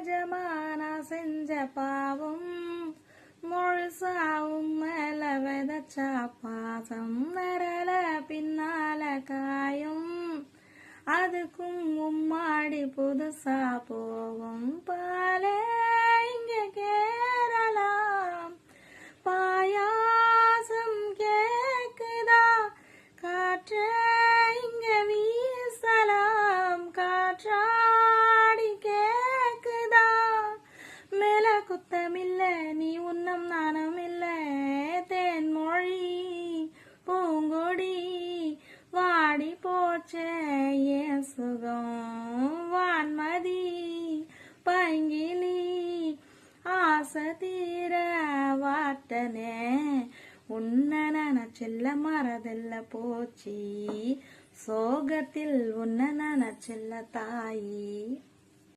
நிஜமானா செஞ்ச பாவம் முழுசாவும் மேல விதச்சா பாசம் நரல பின்னால காயும் அதுக்கும் உம்மாடி புதுசா போகும் பாலே இங்க கேரளாம் பாயாசம் கேக்குதா காற்றே இங்க வீசலாம் காற்றாடி கேக்குதா மேல குத்தமில்ல நீ உன்னம் நாணம் இல்ல தேன்மொழி பூங்கொடி வாடி போச்சே ஏன் சுகம் வான்மதி பைங்கிலி ஆசை தீர வாட்டனே உன்ன நினைச்செல்ல மறதில்ல போச்சி சோகத்தில் உன்ன நினைச்செல்ல தாயி